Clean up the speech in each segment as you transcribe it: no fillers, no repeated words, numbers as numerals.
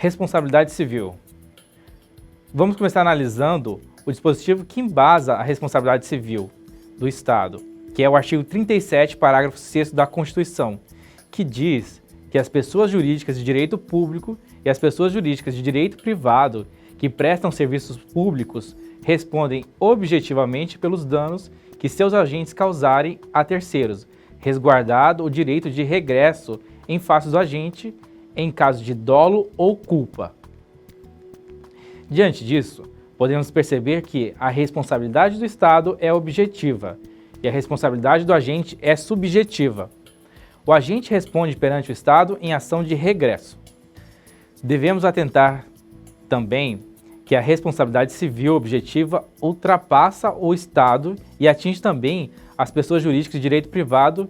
Responsabilidade civil. Vamos começar analisando o dispositivo que embasa a responsabilidade civil do Estado, que é o artigo 37, parágrafo 6º da Constituição, que diz que as pessoas jurídicas de direito público e as pessoas jurídicas de direito privado que prestam serviços públicos respondem objetivamente pelos danos que seus agentes causarem a terceiros, resguardado o direito de regresso em face do agente em caso de dolo ou culpa. Diante disso, podemos perceber que a responsabilidade do Estado é objetiva e a responsabilidade do agente é subjetiva. O agente responde perante o Estado em ação de regresso. Devemos atentar também que a responsabilidade civil objetiva ultrapassa o Estado e atinge também as pessoas jurídicas de direito privado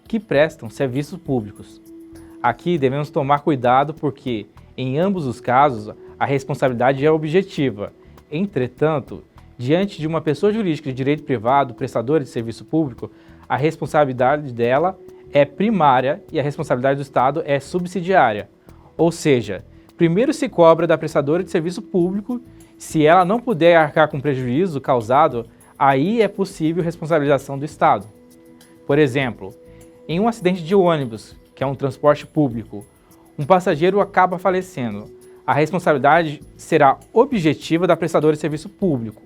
que prestam serviços públicos. Aqui devemos tomar cuidado porque, em ambos os casos, a responsabilidade é objetiva. Entretanto, diante de uma pessoa jurídica de direito privado, prestadora de serviço público, a responsabilidade dela é primária e a responsabilidade do Estado é subsidiária. Ou seja, primeiro se cobra da prestadora de serviço público, se ela não puder arcar com prejuízo causado, aí é possível responsabilização do Estado. Por exemplo, em um acidente de ônibus, que é um transporte público, um passageiro acaba falecendo. A responsabilidade será objetiva da prestadora de serviço público,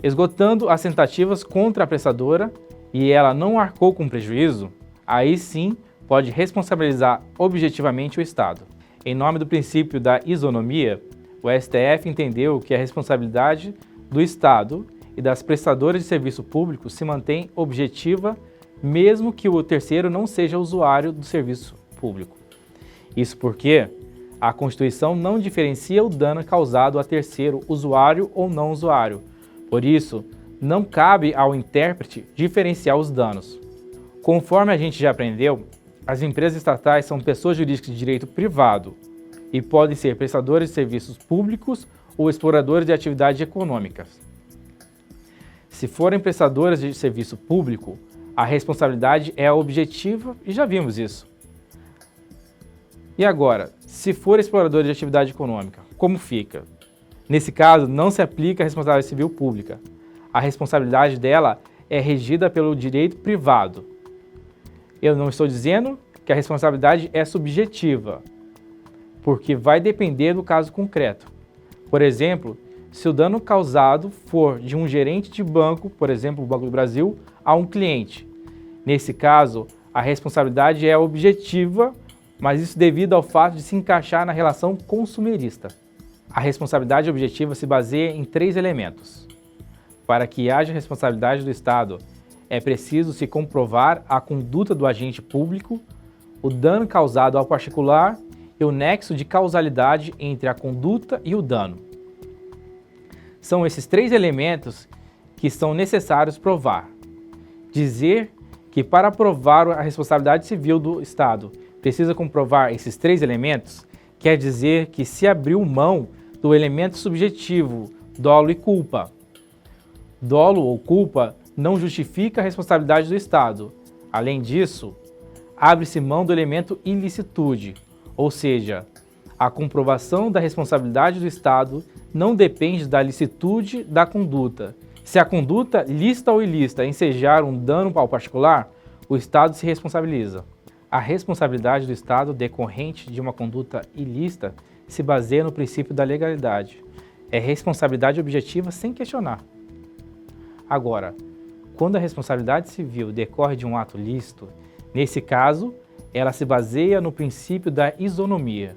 esgotando as tentativas contra a prestadora e ela não arcou com prejuízo, aí sim pode responsabilizar objetivamente o Estado. Em nome do princípio da isonomia, o STF entendeu que a responsabilidade do Estado e das prestadoras de serviço público se mantém objetiva mesmo que o terceiro não seja usuário do serviço público. Isso porque a Constituição não diferencia o dano causado a terceiro, usuário ou não usuário. Por isso, não cabe ao intérprete diferenciar os danos. Conforme a gente já aprendeu, as empresas estatais são pessoas jurídicas de direito privado e podem ser prestadores de serviços públicos ou exploradores de atividades econômicas. Se forem prestadoras de serviço público, a responsabilidade é objetiva e já vimos isso. E agora, se for explorador de atividade econômica, como fica? Nesse caso, não se aplica a responsabilidade civil pública. A responsabilidade dela é regida pelo direito privado. Eu não estou dizendo que a responsabilidade é subjetiva, porque vai depender do caso concreto. Por exemplo, se o dano causado for de um gerente de banco, por exemplo, o Banco do Brasil, a um cliente. Nesse caso, a responsabilidade é objetiva, mas isso devido ao fato de se encaixar na relação consumerista. A responsabilidade objetiva se baseia em 3 elementos. Para que haja responsabilidade do Estado, é preciso se comprovar a conduta do agente público, o dano causado ao particular e o nexo de causalidade entre a conduta e o dano. São esses 3 elementos que são necessários provar. Dizer que para provar a responsabilidade civil do Estado precisa comprovar esses 3 elementos quer dizer que se abriu mão do elemento subjetivo, dolo e culpa. Dolo ou culpa não justifica a responsabilidade do Estado. Além disso, abre-se mão do elemento ilicitude, ou seja, a comprovação da responsabilidade do Estado não depende da licitude da conduta. Se a conduta, lícita ou ilícita, ensejar um dano ao particular, o Estado se responsabiliza. A responsabilidade do Estado decorrente de uma conduta ilícita se baseia no princípio da legalidade. É responsabilidade objetiva sem questionar. Agora, quando a responsabilidade civil decorre de um ato lícito, nesse caso, ela se baseia no princípio da isonomia.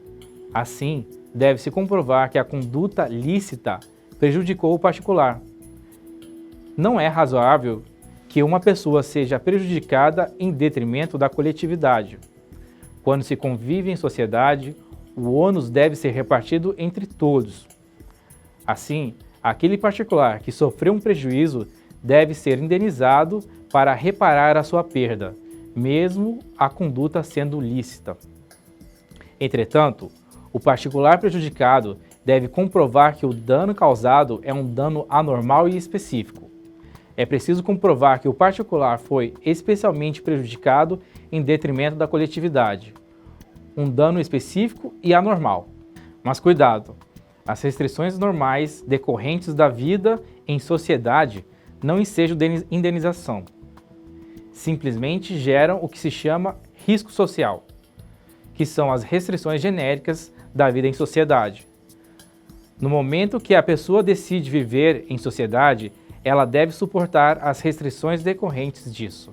Assim, deve-se comprovar que a conduta lícita prejudicou o particular. Não é razoável que uma pessoa seja prejudicada em detrimento da coletividade. Quando se convive em sociedade, o ônus deve ser repartido entre todos. Assim, aquele particular que sofreu um prejuízo deve ser indenizado para reparar a sua perda, mesmo a conduta sendo lícita. Entretanto, o particular prejudicado deve comprovar que o dano causado é um dano anormal e específico. É preciso comprovar que o particular foi especialmente prejudicado em detrimento da coletividade, um dano específico e anormal. Mas cuidado, as restrições normais decorrentes da vida em sociedade não ensejam indenização. Simplesmente geram o que se chama risco social, que são as restrições genéricas da vida em sociedade. No momento que a pessoa decide viver em sociedade, ela deve suportar as restrições decorrentes disso.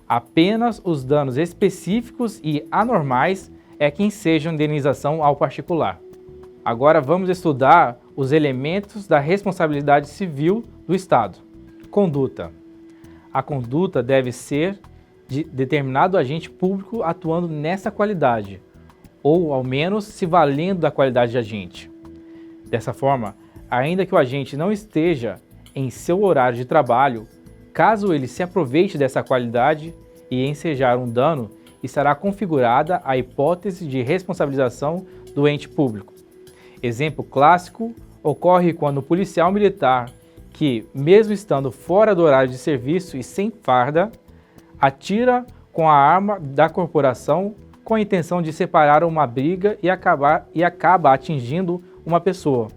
Apenas os danos específicos e anormais é que ensejam indenização ao particular. Agora vamos estudar os elementos da responsabilidade civil do Estado. Conduta. A conduta deve ser de determinado agente público atuando nessa qualidade, ou ao menos se valendo da qualidade de agente. Dessa forma, ainda que o agente não esteja em seu horário de trabalho, caso ele se aproveite dessa qualidade e ensejar um dano, estará configurada a hipótese de responsabilização do ente público. Exemplo clássico ocorre quando o policial militar, que, mesmo estando fora do horário de serviço e sem farda, atira com a arma da corporação com a intenção de separar uma briga e acaba atingindo uma pessoa.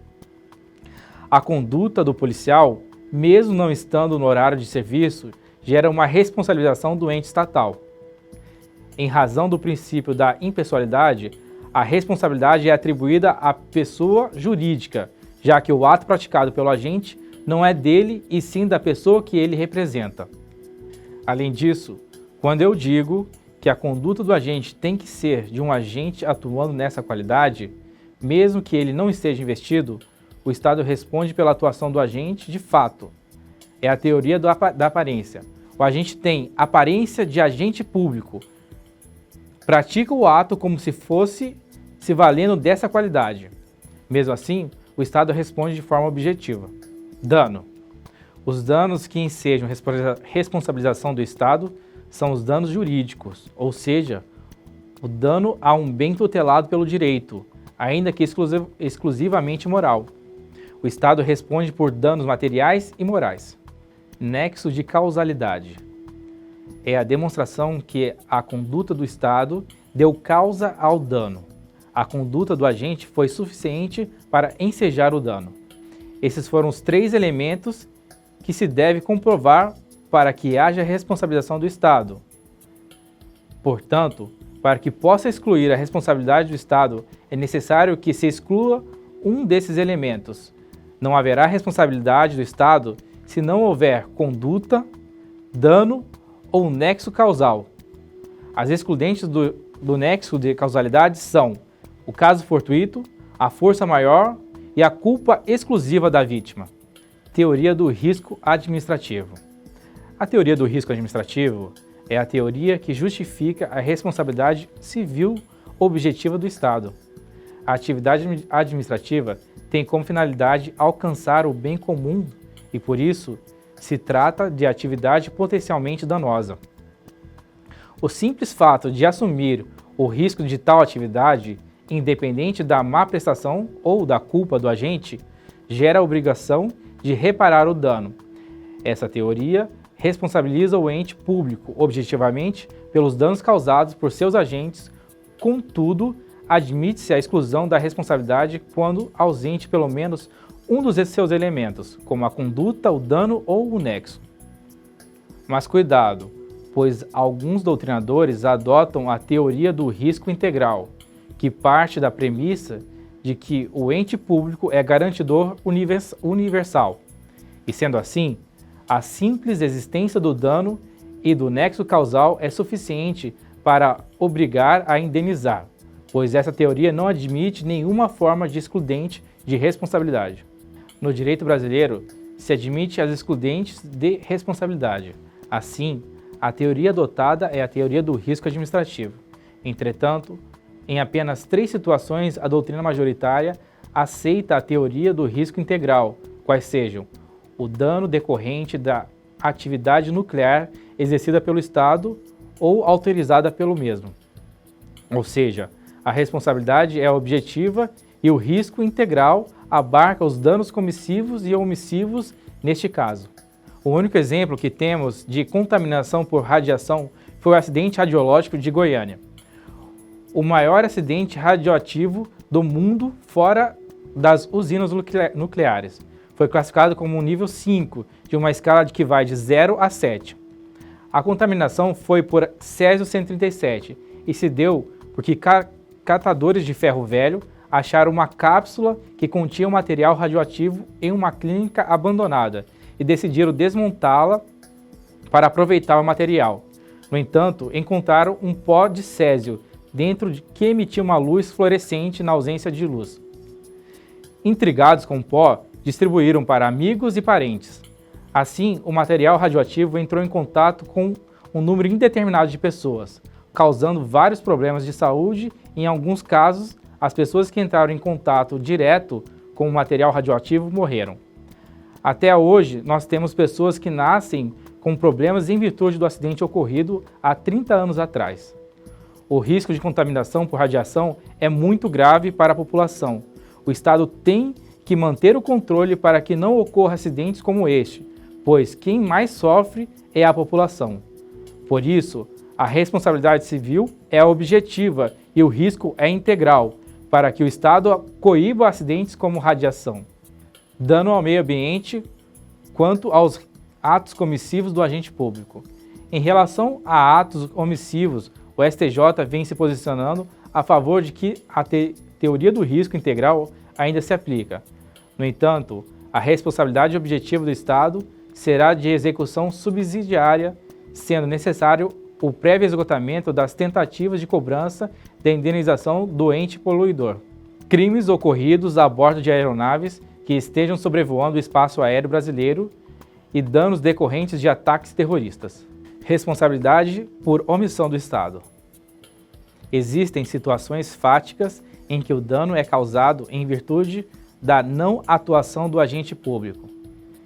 A conduta do policial, mesmo não estando no horário de serviço, gera uma responsabilização do ente estatal. Em razão do princípio da impessoalidade, a responsabilidade é atribuída à pessoa jurídica, já que o ato praticado pelo agente não é dele e sim da pessoa que ele representa. Além disso, quando eu digo que a conduta do agente tem que ser de um agente atuando nessa qualidade, mesmo que ele não esteja investido, o Estado responde pela atuação do agente de fato. É a teoria da aparência. O agente tem aparência de agente público, pratica o ato como se fosse se valendo dessa qualidade. Mesmo assim, o Estado responde de forma objetiva. Dano. Os danos que ensejam responsabilização do Estado são os danos jurídicos, ou seja, o dano a um bem tutelado pelo direito, ainda que exclusivamente moral. O Estado responde por danos materiais e morais. Nexo de causalidade. É a demonstração que a conduta do Estado deu causa ao dano. A conduta do agente foi suficiente para ensejar o dano. Esses foram os 3 elementos que se deve comprovar para que haja responsabilização do Estado. Portanto, para que possa excluir a responsabilidade do Estado, é necessário que se exclua um desses elementos. Não haverá responsabilidade do Estado se não houver conduta, dano ou nexo causal. As excludentes do nexo de causalidade são o caso fortuito, a força maior e a culpa exclusiva da vítima. Teoria do risco administrativo. A teoria do risco administrativo é a teoria que justifica a responsabilidade civil objetiva do Estado. A atividade administrativa tem como finalidade alcançar o bem comum e, por isso, se trata de atividade potencialmente danosa. O simples fato de assumir o risco de tal atividade, independente da má prestação ou da culpa do agente, gera a obrigação de reparar o dano. Essa teoria responsabiliza o ente público objetivamente pelos danos causados por seus agentes, contudo, admite-se a exclusão da responsabilidade quando ausente pelo menos um dos seus elementos, como a conduta, o dano ou o nexo. Mas cuidado, pois alguns doutrinadores adotam a teoria do risco integral, que parte da premissa de que o ente público é garantidor universal. E sendo assim, a simples existência do dano e do nexo causal é suficiente para obrigar a indenizar, pois essa teoria não admite nenhuma forma de excludente de responsabilidade. No direito brasileiro, se admite as excludentes de responsabilidade. Assim, a teoria adotada é a teoria do risco administrativo. Entretanto, em apenas 3 situações, a doutrina majoritária aceita a teoria do risco integral, quais sejam o dano decorrente da atividade nuclear exercida pelo Estado ou autorizada pelo mesmo. Ou seja, a responsabilidade é objetiva e o risco integral abarca os danos comissivos e omissivos neste caso. O único exemplo que temos de contaminação por radiação foi o acidente radiológico de Goiânia. o maior acidente radioativo do mundo fora das usinas nucleares. Foi classificado como um nível 5, de uma escala que vai de 0 a 7. A contaminação foi por Césio-137 e se deu porque catadores de ferro velho acharam uma cápsula que continha um material radioativo em uma clínica abandonada e decidiram desmontá-la para aproveitar o material. No entanto, encontraram um pó de césio dentro que emitia uma luz fluorescente na ausência de luz. Intrigados com o pó, distribuíram para amigos e parentes. Assim, o material radioativo entrou em contato com um número indeterminado de pessoas, causando vários problemas de saúde e, em alguns casos, as pessoas que entraram em contato direto com o material radioativo morreram. Até hoje, nós temos pessoas que nascem com problemas em virtude do acidente ocorrido há 30 anos atrás. O risco de contaminação por radiação é muito grave para a população. O Estado tem que manter o controle para que não ocorra acidentes como este, pois quem mais sofre é a população. Por isso, a responsabilidade civil é objetiva e o risco é integral, para que o Estado coíba acidentes como radiação, dano ao meio ambiente, quanto aos atos comissivos do agente público. Em relação a atos omissivos, o STJ vem se posicionando a favor de que a teoria do risco integral ainda se aplica. No entanto, a responsabilidade objetiva do Estado será de execução subsidiária, sendo necessário o prévio esgotamento das tentativas de cobrança da indenização do ente poluidor. Crimes ocorridos a bordo de aeronaves que estejam sobrevoando o espaço aéreo brasileiro e danos decorrentes de ataques terroristas. Responsabilidade por omissão do Estado. Existem situações fáticas em que o dano é causado em virtude da não atuação do agente público.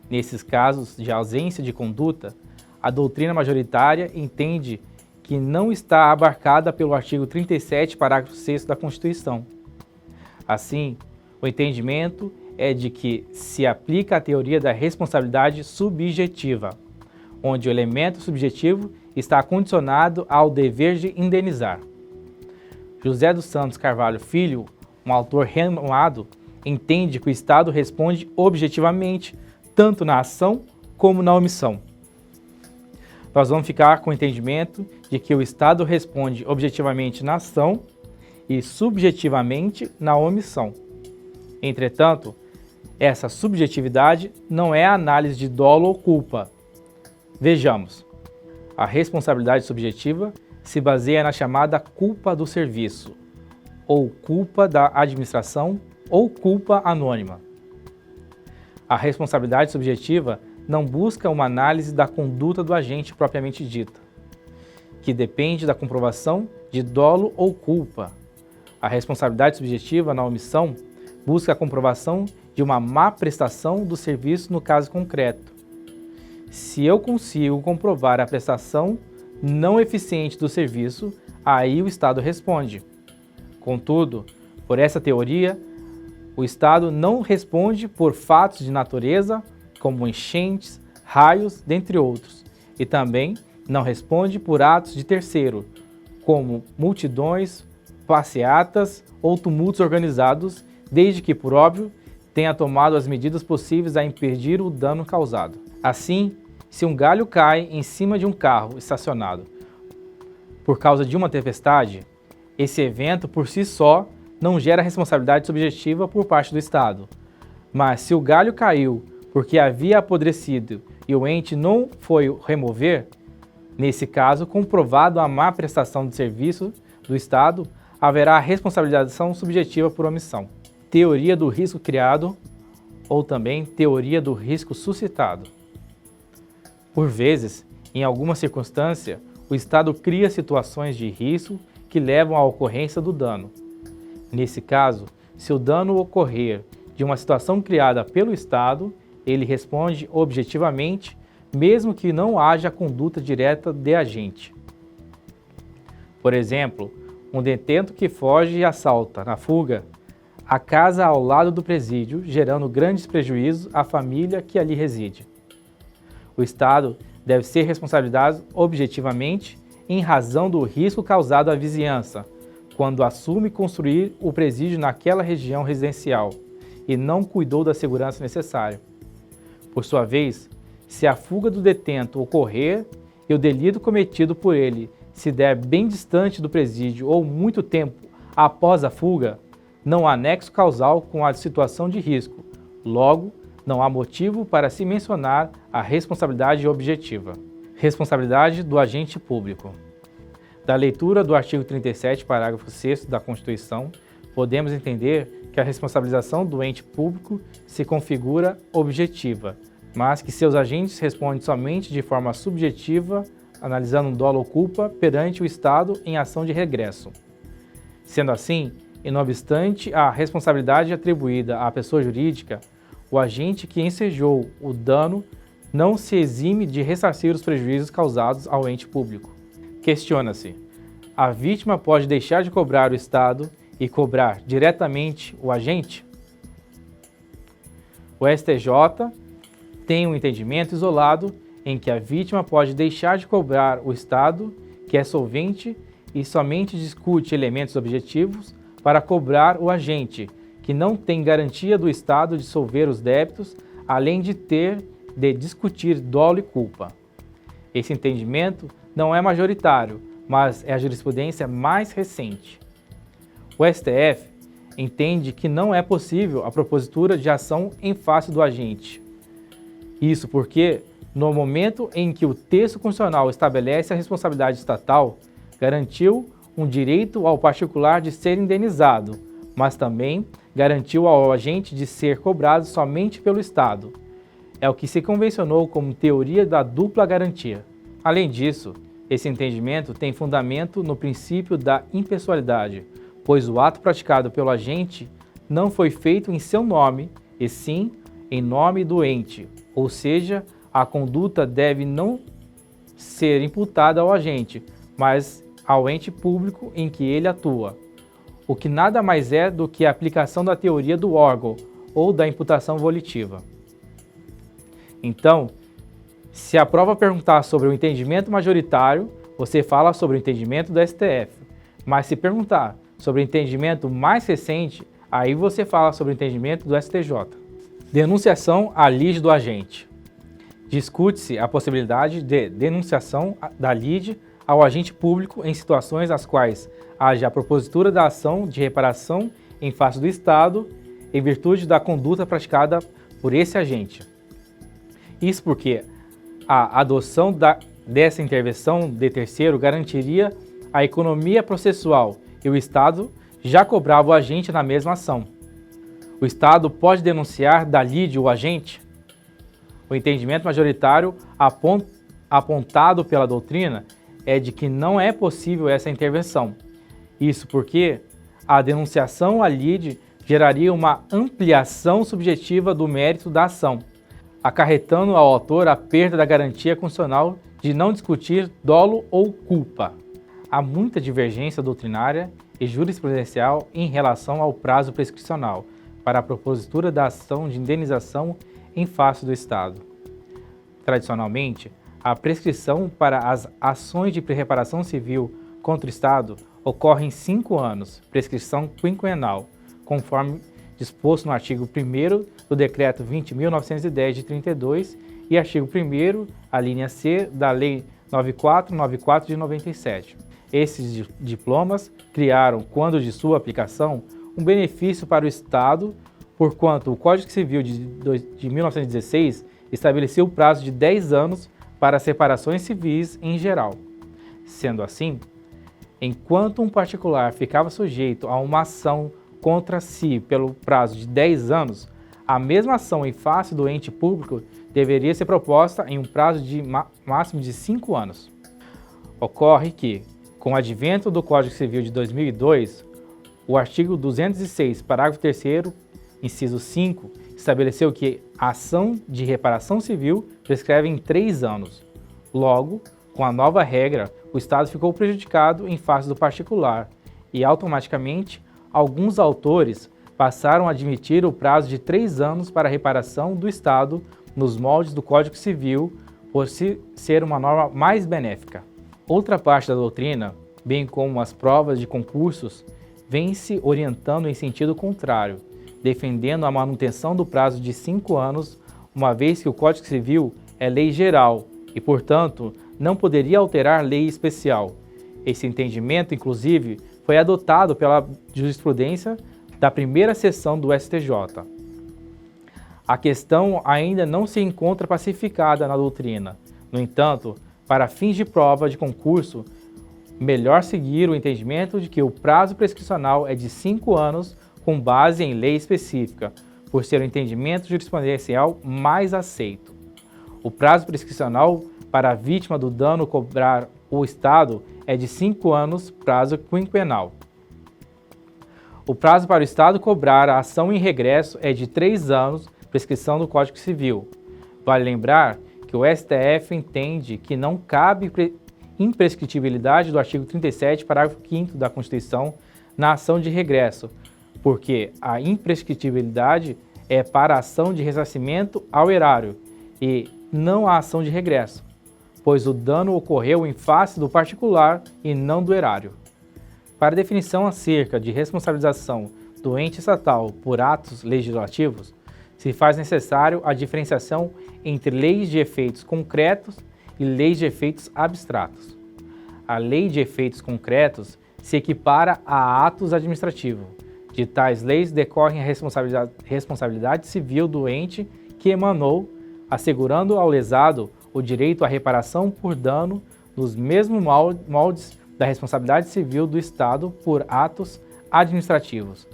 Nesses casos de ausência de conduta, a doutrina majoritária entende que não está abarcada pelo artigo 37, parágrafo 6º da Constituição. Assim, o entendimento é de que se aplica a teoria da responsabilidade subjetiva, onde o elemento subjetivo está condicionado ao dever de indenizar. José dos Santos Carvalho Filho, um autor renomado, entende que o Estado responde objetivamente, tanto na ação como na omissão. Nós vamos ficar com o entendimento de que o Estado responde objetivamente na ação e subjetivamente na omissão. Entretanto, essa subjetividade não é a análise de dolo ou culpa. Vejamos, a responsabilidade subjetiva se baseia na chamada culpa do serviço, ou culpa da administração, ou culpa anônima. A responsabilidade subjetiva não busca uma análise da conduta do agente propriamente dita, que depende da comprovação de dolo ou culpa. A responsabilidade subjetiva na omissão busca a comprovação de uma má prestação do serviço no caso concreto. Se eu consigo comprovar a prestação não eficiente do serviço, aí o Estado responde. Contudo, por essa teoria, o Estado não responde por fatos de natureza, como enchentes, raios, dentre outros, e também não responde por atos de terceiro, como multidões, passeatas ou tumultos organizados, desde que, por óbvio, tenha tomado as medidas possíveis a impedir o dano causado. Assim, se um galho cai em cima de um carro estacionado por causa de uma tempestade, esse evento por si só não gera responsabilidade subjetiva por parte do Estado. Mas se o galho caiu porque havia apodrecido e o ente não foi remover, nesse caso, comprovado a má prestação de serviço do Estado, haverá responsabilização subjetiva por omissão. Teoria do risco criado ou também teoria do risco suscitado. Por vezes, em alguma circunstância, o Estado cria situações de risco que levam à ocorrência do dano. Nesse caso, se o dano ocorrer de uma situação criada pelo Estado, ele responde objetivamente, mesmo que não haja conduta direta de agente. Por exemplo, um detento que foge e assalta, na fuga, a casa ao lado do presídio, gerando grandes prejuízos à família que ali reside. O Estado deve ser responsabilizado objetivamente em razão do risco causado à vizinhança, quando assume construir o presídio naquela região residencial e não cuidou da segurança necessária. Por sua vez, se a fuga do detento ocorrer e o delito cometido por ele se der bem distante do presídio ou muito tempo após a fuga, não há nexo causal com a situação de risco. Logo, não há motivo para se mencionar a responsabilidade objetiva. Responsabilidade do agente público. Da leitura do artigo 37, parágrafo 6º da Constituição, podemos entender que a responsabilização do ente público se configura objetiva, mas que seus agentes respondem somente de forma subjetiva, analisando dolo ou culpa perante o Estado em ação de regresso. Sendo assim, e não obstante a responsabilidade atribuída à pessoa jurídica, o agente que ensejou o dano não se exime de ressarcir os prejuízos causados ao ente público. Questiona-se: a vítima pode deixar de cobrar o Estado e cobrar diretamente o agente? O STJ tem um entendimento isolado em que a vítima pode deixar de cobrar o Estado, que é solvente, e somente discute elementos objetivos para cobrar o agente, que não tem garantia do Estado de solver os débitos, além de ter de discutir dolo e culpa. Esse entendimento não é majoritário, mas é a jurisprudência mais recente. O STF entende que não é possível a propositura de ação em face do agente. Isso porque, no momento em que o texto constitucional estabelece a responsabilidade estatal, garantiu um direito ao particular de ser indenizado, mas também garantiu ao agente de ser cobrado somente pelo Estado. É o que se convencionou como teoria da dupla garantia. Além disso, esse entendimento tem fundamento no princípio da impessoalidade, pois o ato praticado pelo agente não foi feito em seu nome, e sim em nome do ente, ou seja, a conduta deve não ser imputada ao agente, mas ao ente público em que ele atua, o que nada mais é do que a aplicação da teoria do órgão ou da imputação volitiva. Então, se a prova perguntar sobre o entendimento majoritário, você fala sobre o entendimento do STF, mas se perguntar sobre o entendimento mais recente, aí você fala sobre o entendimento do STJ. Denunciação à lide do agente. Discute-se a possibilidade de denunciação da lide ao agente público em situações as quais haja a propositura da ação de reparação em face do Estado em virtude da conduta praticada por esse agente. Isso porque a adoção dessa intervenção de terceiro garantiria a economia processual e o Estado já cobrava o agente na mesma ação. O Estado pode denunciar da lide o agente? O entendimento majoritário apontado pela doutrina é de que não é possível essa intervenção. Isso porque a denunciação à lide geraria uma ampliação subjetiva do mérito da ação, acarretando ao autor a perda da garantia constitucional de não discutir dolo ou culpa. Há muita divergência doutrinária e jurisprudencial em relação ao prazo prescricional para a propositura da ação de indenização em face do Estado. Tradicionalmente, a prescrição para as ações de reparação civil contra o Estado ocorre em 5 anos, prescrição quinquenal, conforme disposto no artigo 1º do Decreto 20.910 de 32 e artigo 1º, a linha C, da Lei 9494 de 97. Esses diplomas criaram, quando de sua aplicação, um benefício para o Estado, porquanto o Código Civil de 1916 estabeleceu o prazo de 10 anos para as reparações civis em geral. Sendo assim, enquanto um particular ficava sujeito a uma ação contra si pelo prazo de 10 anos, a mesma ação em face do ente público deveria ser proposta em um prazo de máximo de 5 anos. Ocorre que, com o advento do Código Civil de 2002, o artigo 206, parágrafo 3º, inciso 5, estabeleceu que a ação de reparação civil prescreve em 3 anos. Logo, com a nova regra, o Estado ficou prejudicado em face do particular e, automaticamente, alguns autores passaram a admitir o prazo de 3 anos para a reparação do Estado nos moldes do Código Civil, por ser uma norma mais benéfica. Outra parte da doutrina bem como as provas de concursos, vêm se orientando em sentido contrário, defendendo a manutenção do prazo de 5 anos, uma vez que o Código Civil é lei geral e, portanto, não poderia alterar lei especial. Esse entendimento, inclusive, foi adotado pela jurisprudência da primeira sessão do STJ. A questão ainda não se encontra pacificada na doutrina. No entanto, para fins de prova de concurso, melhor seguir o entendimento de que o prazo prescricional é de 5 anos com base em lei específica, por ser o entendimento jurisprudencial mais aceito. O prazo prescricional para a vítima do dano cobrar o Estado é de 5 anos, prazo quinquenal. O prazo para o Estado cobrar a ação em regresso é de 3 anos, prescrição do Código Civil. Vale lembrar que o STF entende que não cabe imprescritibilidade do artigo 37, parágrafo 5º da Constituição na ação de regresso, porque a imprescritibilidade é para a ação de ressarcimento ao erário e não a ação de regresso, pois o dano ocorreu em face do particular e não do erário. Para a definição acerca de responsabilização do ente estatal por atos legislativos, se faz necessário a diferenciação entre leis de efeitos concretos e leis de efeitos abstratos. A lei de efeitos concretos se equipara a atos administrativos. De tais leis decorrem a responsabilidade civil do ente que emanou, assegurando ao lesado o direito à reparação por dano nos mesmos moldes da responsabilidade civil do Estado por atos administrativos,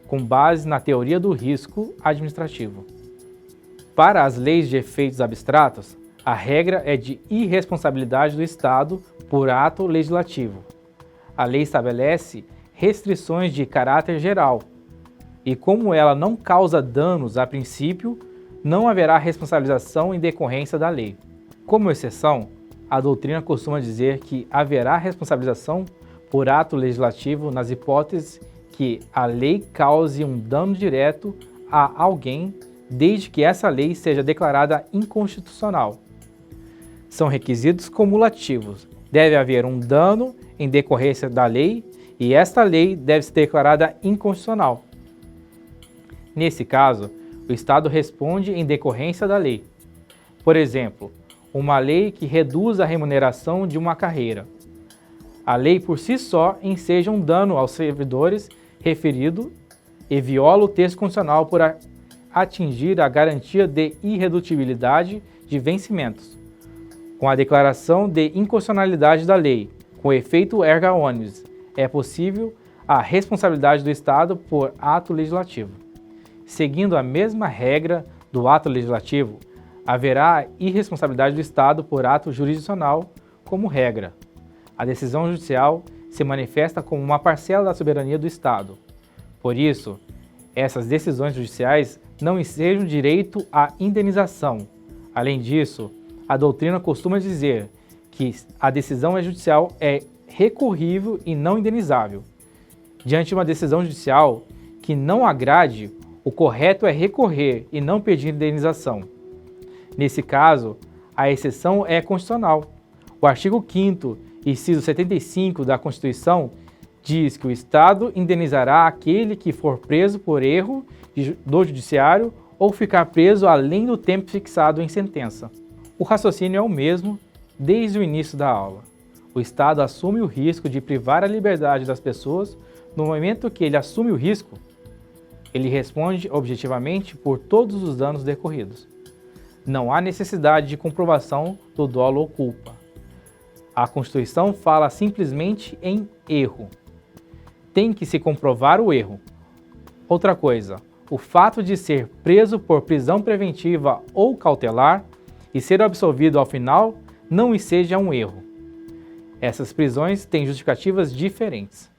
com base na teoria do risco administrativo. Para as leis de efeitos abstratos, a regra é de irresponsabilidade do Estado por ato legislativo. A lei estabelece restrições de caráter geral e, como ela não causa danos a princípio, não haverá responsabilização em decorrência da lei. Como exceção, a doutrina costuma dizer que haverá responsabilização por ato legislativo nas hipóteses que a lei cause um dano direto a alguém, desde que essa lei seja declarada inconstitucional. São requisitos cumulativos. Deve haver um dano em decorrência da lei e esta lei deve ser declarada inconstitucional. Nesse caso, o Estado responde em decorrência da lei. Por exemplo, uma lei que reduz a remuneração de uma carreira. A lei por si só enseja um dano aos servidores referido e viola o texto constitucional por atingir a garantia de irredutibilidade de vencimentos. Com a declaração de inconstitucionalidade da lei, com efeito erga omnes, é possível a responsabilidade do Estado por ato legislativo. Seguindo a mesma regra do ato legislativo, haverá irresponsabilidade do Estado por ato jurisdicional como regra. A decisão judicial se manifesta como uma parcela da soberania do Estado. Por isso, essas decisões judiciais não ensejam direito à indenização. Além disso, a doutrina costuma dizer que a decisão judicial é recorrível e não indenizável. Diante de uma decisão judicial que não agrade, o correto é recorrer e não pedir indenização. Nesse caso, a exceção é constitucional. O artigo 5º, inciso 75 da Constituição, diz que o Estado indenizará aquele que for preso por erro do judiciário ou ficar preso além do tempo fixado em sentença. O raciocínio é o mesmo desde o início da aula. O Estado assume o risco de privar a liberdade das pessoas. No momento que ele assume o risco, ele responde objetivamente por todos os danos decorridos. Não há necessidade de comprovação do dolo ou culpa. A Constituição fala simplesmente em erro. Tem que se comprovar o erro. Outra coisa, o fato de ser preso por prisão preventiva ou cautelar e ser absolvido ao final não enseja um erro. Essas prisões têm justificativas diferentes.